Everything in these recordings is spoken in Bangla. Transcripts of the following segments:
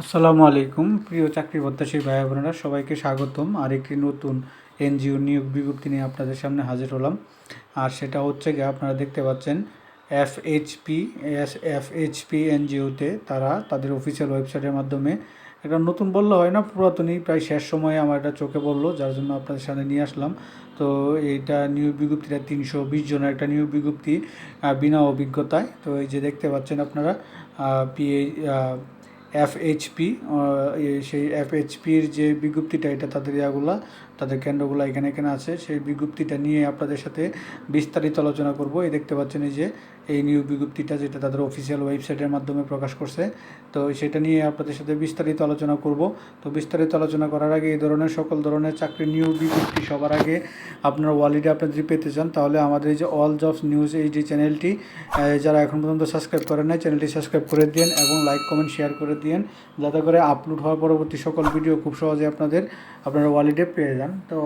আসসালামু আলাইকুম প্রিয় চাকরি প্রত্যাশী ভাই বোনেরা, সবাইকে স্বাগতম। আরেকটি নতুন এনজিও নিয়োগ বিজ্ঞপ্তি নিয়ে আপনাদের সামনে হাজির হলাম। আর সেটা হচ্ছে গিয়ে আপনারা দেখতে পাচ্ছেন এফএইচপি এনজিওতে তারা তাদের অফিসিয়াল ওয়েবসাইটের মাধ্যমে এটা নতুন বললে হয় না, পুরাতনই, প্রায় শেষ সময়ে আমার এটা চোখে পড়লো, যার জন্য আপনাদের সামনে নিয়ে আসলাম। তো এইটা নিয়োগ বিজ্ঞপ্তিটা 320 জনের একটা নিয়োগ বিজ্ঞপ্তি, বিনা অভিজ্ঞতায়। তো এই যে দেখতে পাচ্ছেন আপনারা পিএ এফএইচপি, সেই এফএইচপির যে বিজ্ঞপ্তিটা, এটা তাদের ইয়াগুলা, তাদের কেন্দ্রগুলো এখানে এখানে আছে। সেই বিজ্ঞপ্তিটা নিয়ে আপনাদের সাথে বিস্তারিত আলোচনা করব। এই দেখতে পাচ্ছেন এই যে এই নিয়োগ বিজ্ঞপ্তিটা, যেটা তাদের অফিসিয়াল ওয়েবসাইটের মাধ্যমে প্রকাশ করছে। তো সেটা নিয়ে আপনাদের সাথে বিস্তারিত আলোচনা করব। তো বিস্তারিত আলোচনা করার আগে এই ধরনের সকল ধরনের চাকরির নিয়োগ বিজ্ঞপ্তি সবার আগে আপনার ওয়ালেটে আপনি যদি পেতে চান, তাহলে আমাদের এই যে অল জবস নিউজ এইচডি চ্যানেলটি যারা এখন পর্যন্ত সাবস্ক্রাইব করেন নাই, চ্যানেলটি সাবস্ক্রাইব করে দিন এবং লাইক কমেন্ট শেয়ার করে দিন, যাতে করে আপলোড হওয়ার পরবর্তী সকল ভিডিও খুব সহজে আপনারা ওয়ালেটে পেয়ে যান। তো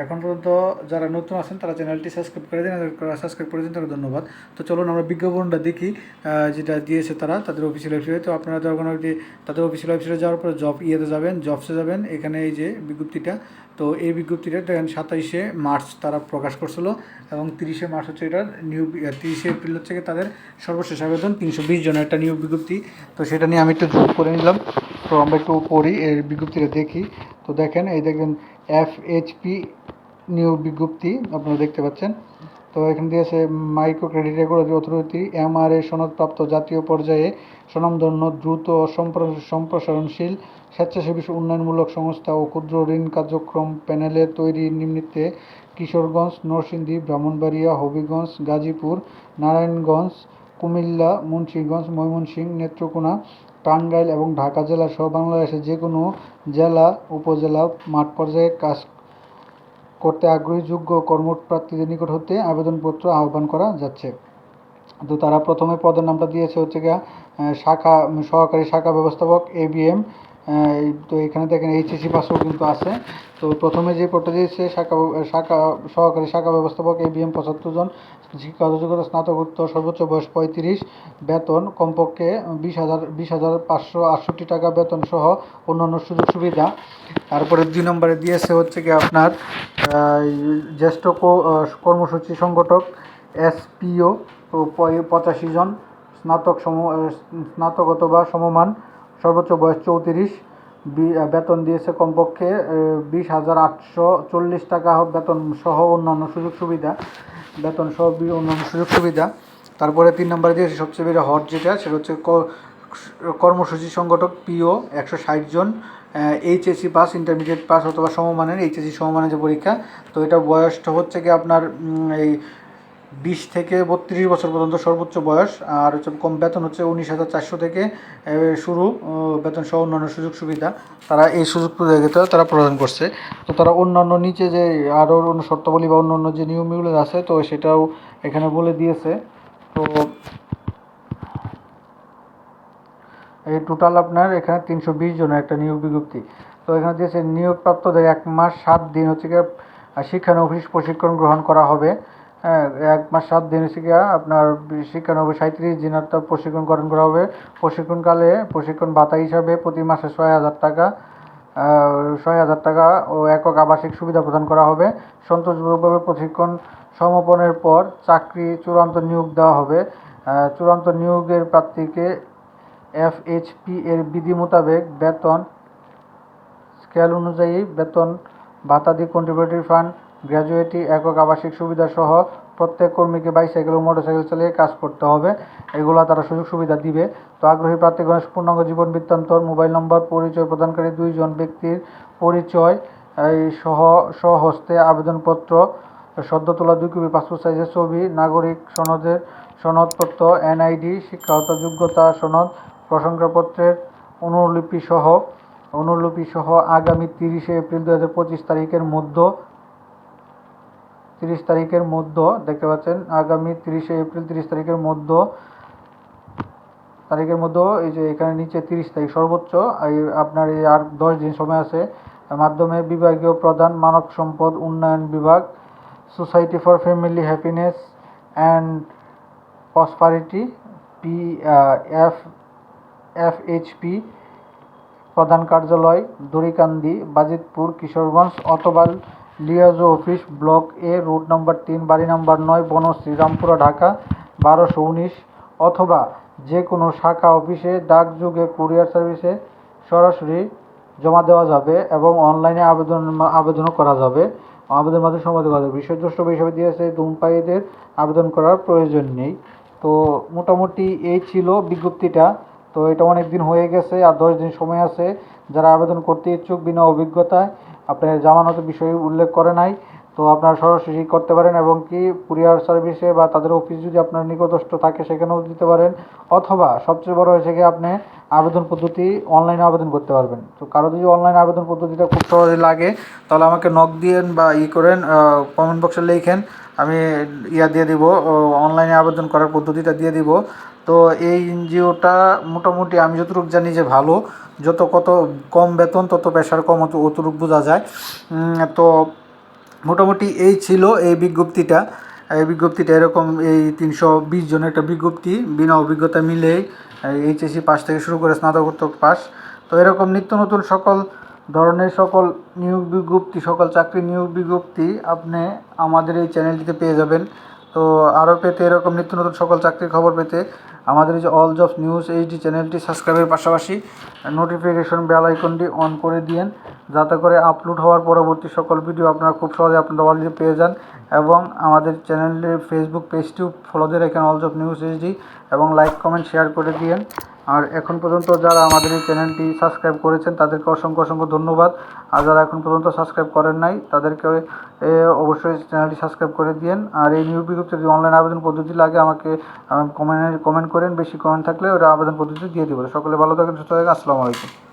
এখন পর্যন্ত যারা নতুন আছেন তারা চ্যানেলটি সাবস্ক্রাইব করে দিন, সাবস্ক্রাইব করে দিন, তাকে ধন্যবাদ। তো চলুন আমরা বিজ্ঞাপনটা দেখি, যেটা দিয়েছে তারা তাদের অফিসিয়াল ওয়েবসাইটে। তো আপনারা যখন তাদের অফিসিয়াল ওয়েবসাইটে যাওয়ার পরে জবসে যাবেন, এখানে এই যে বিজ্ঞপ্তিটা। তো এই বিজ্ঞপ্তিটা দেখেন 27শে মার্চ তারা প্রকাশ করছিল এবং 30শে মার্চ হচ্ছে এটা নিয়োগ, 30শে এপ্রিল হচ্ছে তাদের সর্বশেষ আবেদন। 320 জনের একটা নিয়োগ বিজ্ঞপ্তি। তো সেটা নিয়ে আমি একটু জুম করে নিলাম। তো আমরা একটু পড়ি, এর বিজ্ঞপ্তিটা দেখি। তো দেখেন, এই দেখেন এফএইচপি নিয়োগ বিজ্ঞপ্তি আপনারা দেখতে পাচ্ছেন। তো এখানে দিয়েছে micro credit regulatory authority MRA সনদপ্রাপ্ত জাতীয় পর্যায়ে স্বনামধন্য দ্রুত সম্প্রসারণশীল স্বেচ্ছাসেবী উন্নয়নমূলক সংস্থা ও ক্ষুদ্র ঋণ কার্যক্রম প্যানেলের তৈরি নিমিত্তে কিশোরগঞ্জ, নরসিংদী, ব্রাহ্মণবাড়িয়া, হবিগঞ্জ, গাজীপুর, নারায়ণগঞ্জ, কুমিল্লা, মুন্সিগঞ্জ, ময়মনসিংহ, নেত্রকোনা, টাঙ্গাইল এবং ঢাকা জেলা সহ বাংলাদেশের যে কোনো জেলা, উপজেলা, মাঠ পর্যায়ে কাজ করতে আগ্রহী যোগ্য কর্মপ্রার্থীদের নিকট হতে আবেদনপত্র আহ্বান করা যাচ্ছে। তো তারা প্রথমে পদের নামটা দিয়েছে হচ্ছে গিয়া সহকারী শাখা ব্যবস্থাপক এবিএম। তো এখানে দেখেন এইচএসসি পাসও কিন্তু আছে। তো প্রথমে যে পদটা দিয়েছে সহকারী শাখা ব্যবস্থাপক এবিএম 75 জন, শিক্ষাগত যোগ্যতা স্নাতকোত্তর, সর্বোচ্চ বয়স 35, বেতন কমপক্ষে 20,568 টাকা বেতন সহ অন্যান্য সুযোগ সুবিধা। তারপরে 2 নম্বরে দিয়েছে হচ্ছে কি আপনার জ্যেষ্ঠ কর্মসূচি সংগঠক এসপিও 85 জন, স্নাতক অথবা সমমান, সর্বোচ্চ বয়স 34, বেতন দিয়েছে কমপক্ষে 20,840 টাকা বেতন সহ অন্যান্য সুযোগ সুবিধা। তারপরে 3 নম্বরে দিয়েছে সবচেয়ে বেশি হট, সেটা হচ্ছে কর্মসূচি সংগঠক পিও 160 জন, এইচএসসি পাস, ইন্টারমিডিয়েট পাস অথবা সমমানের, এইচএসসি সমমানের যে পরীক্ষা। তো এটা বয়সটা হচ্ছে কি আপনার এই 20 থেকে 32 বছর পর্যন্ত সর্বোচ্চ বয়স। আর হচ্ছে কম বেতন হচ্ছে 19,400 থেকে শুরু, বেতন সহ অন্যান্য সুযোগ সুবিধা। তারা এই সুযোগ সুবিধা তারা প্রদান করছে। তো তারা অন্যান্য নিচে যে আরও অন্য শর্তাবলী বা অন্যান্য যে নিয়মগুলো আছে, তো সেটাও এখানে বলে দিয়েছে। তো এই টোটাল আপনার এখানে 320 জনের একটা নিয়োগ বিজ্ঞপ্তি। তো এখানে দিয়েছে নিয়োগপ্রাপ্তদের 1 মাস 7 দিন হচ্ছে গিয়ে শিক্ষানবিশ প্রশিক্ষণ গ্রহণ করা হবে। 1 মাস 7 দিন হচ্ছে গিয়ে আপনার শিক্ষানবিশ 37 দিন অর্থাৎ প্রশিক্ষণ গ্রহণ করা হবে। প্রশিক্ষণকালে প্রশিক্ষণ ভাতা হিসাবে প্রতি মাসে 6,000 টাকা 6,000 টাকা ও একক আবাসিক সুবিধা প্রদান করা হবে। সন্তোষজনকভাবে প্রশিক্ষণ সমাপনের পর চাকরি চূড়ান্ত নিয়োগ দেওয়া হবে। চূড়ান্ত নিয়োগের প্রার্থীকে এফএইচপি এর বিধি মোতাবেক বেতন স্কেল অনুযায়ী বেতন, ভাতাদি, কন্ট্রিবিউটরি ফান্ড, গ্র্যাজুয়েটি, একক আবাসিক সুবিধা সহ প্রত্যেক কর্মীকে বাইসাইকেল ও মোটরসাইকেল চালিয়ে কাজ করতে হবে। এগুলো তারা সুযোগ সুবিধা দিবে। তো আগ্রহী প্রার্থীগণের পূর্ণাঙ্গ জীবন বৃত্তান্ত, মোবাইল নম্বর, পরিচয় প্রদানকারী 2 জন ব্যক্তির পরিচয় স্বহস্তে আবেদনপত্র, সদ্য তোলা 2 কপি পাসপোর্ট সাইজের ছবি, নাগরিক সনদপত্র, এনআইডি, শিক্ষাগত যোগ্যতা সনদ, প্রশংসাপত্রের অনুলিপি সহ আগামী 30শে এপ্রিল 2025 তারিখের মধ্যে দেখতে পাচ্ছেন, আগামী 30শে এপ্রিল 30 তারিখের মধ্যে এই যে এখানে নিচে 30 তারিখ সর্বোচ্চ, আপনার এই আর 10 দিন সময় আছে। মাধ্যমে বিভাগীয় প্রধান, মানব সম্পদ উন্নয়ন বিভাগ, society for family happiness and prosperity, FHP প্রধান কার্যালয় দড়িকান্দি, বাজিতপুর, কিশোরগঞ্জ, অথবা liaison office, block A, road number 3, বাড়ি নম্বর 9, বনশ্রী, রামপুরা, ঢাকা 1219, অথবা যে কোনো শাখা অফিসে, ডাকযোগে, কুরিয়ার সার্ভিসে সরাসরি জমা দেওয়া যাবে এবং অনলাইনে আবেদনও করা যাবে। আবেদন মাধ্যমে সম্পাদিত করা যাবে। বিশ্বদ্রষ্টব্য হিসাবে দিয়েছে ধূমপায়ীদের আবেদন করার প্রয়োজন নেই। তো মোটামুটি এই ছিল বিজ্ঞপ্তিটা। তো এটা অনেক দিন হয়ে গেছে, আর 10 দিন সময় আছে। যারা আবেদন করতে ইচ্ছুক বিনা অভিজ্ঞতায়, আপনার জামানতের বিষয়ে উল্লেখ করে নাই, তো আপনারা সরাসরি করতে পারেন এবং কি কুরিয়ার সার্ভিসে বা তাদের অফিস যদি আপনার নিকটস্থ থাকে সেখানেও দিতে পারেন, অথবা সবচেয়ে বড় হয়েছে কি আপনি আবেদন পদ্ধতি অনলাইনে আবেদন করতে পারবেন। তো কারো যদি অনলাইন আবেদন পদ্ধতিটা খুব সহজে লাগে তাহলে আমাকে নক দিয়েন বা করেন, কমেন্ট বক্সে লিখেন, আমি দিয়ে দিব, অনলাইনে আবেদন করার পদ্ধতিটা দিয়ে দিব। তো এই এনজিওটা মোটামুটি আমি যতটুকু জানি যে ভালো, কত কম বেতন তত পেশার কম, অতটুকু বোঝা যায়। তো মোটামুটি এই ছিল এই বিজ্ঞপ্তিটা এরকম, এই 320 জনের একটা বিজ্ঞপ্তি, বিনা অভিজ্ঞতা মিলেই এইচএসসি পাস থেকে শুরু করে স্নাতকোত্তর পাস। তো এরকম নিত্য নতুন সকল ধরনের নিয়োগ বিজ্ঞপ্তি, সকল চাকরি নিয়োগ বিজ্ঞপ্তি আপনি আমাদের এই চ্যানেলটিতে পেয়ে যাবেন। তো আরও পেতে, এরকম নিত্য নতুন সকল চাকরির খবর পেতে আমাদের এই যে অল জবস নিউজ এইচডি চ্যানেলটি সাবস্ক্রাইবের পাশাপাশি নোটিফিকেশন বেল আইকনটি অন করে দিন, যাতে করে আপলোড হওয়ার পরবর্তী সকল ভিডিও আপনারা খুব সহজে আপনারা অলরেডি পেয়ে যান। এবং আমাদের চ্যানেলের ফেসবুক পেজটিও ফলো দিয়ে রাখেন, অল জব নিউজ এইচডি, এবং লাইক কমেন্ট শেয়ার করে দিন। আর এখন পর্যন্ত যারা আমাদের এই চ্যানেলটি সাবস্ক্রাইব করেছেন তাদেরকে অসংখ্য অসংখ্য ধন্যবাদ। আর যারা এখন পর্যন্ত সাবস্ক্রাইব করেন নাই তাদেরকে অবশ্যই চ্যানেলটি সাবস্ক্রাইব করে দিন। আর এই নিয়োগ বিজ্ঞপ্তি যদি অনলাইন আবেদন পদ্ধতি লাগে আমাকে কমেন্ট করেন, বেশি কমেন্ট থাকলে ওটা আবেদন পদ্ধতি দিয়ে দেবো। সকলে ভালো থাকেন, সুস্থ থাকেন, আসসালামু আলাইকুম।